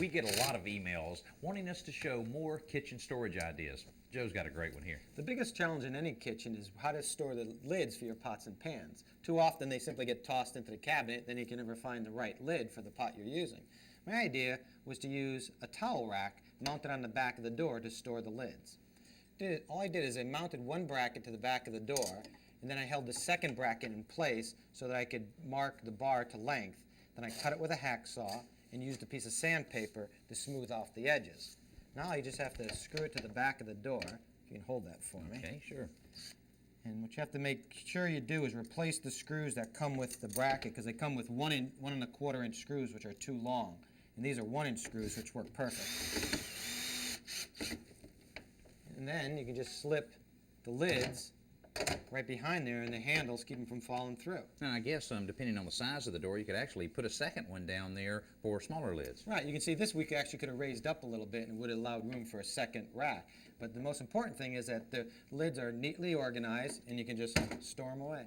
We get a lot of emails wanting us to show more kitchen storage ideas. Joe's got a great one here. The biggest challenge in any kitchen is how to store the lids for your pots and pans. Too often they simply get tossed into the cabinet, then you can never find the right lid for the pot you're using. My idea was to use a towel rack mounted on the back of the door to store the lids. All I did is I mounted one bracket to the back of the door, and then I held the second bracket in place so that I could mark the bar to length. Then I cut it with a hacksaw and used a piece of sandpaper to smooth off the edges. Now you just have to screw it to the back of the door. If you can hold that for me. Okay, sure. And what you have to make sure you do is replace the screws that come with the bracket, because they come with 1.25-inch screws, which are too long. And these are 1-inch screws, which work perfect. And then you can just slip the lids right behind there, and the handles keep them from falling through. Now, I guess depending on the size of the door, you could actually put a second one down there for smaller lids. Right, you can see this we actually could have raised up a little bit and would have allowed room for a second rack. But the most important thing is that the lids are neatly organized and you can just store them away.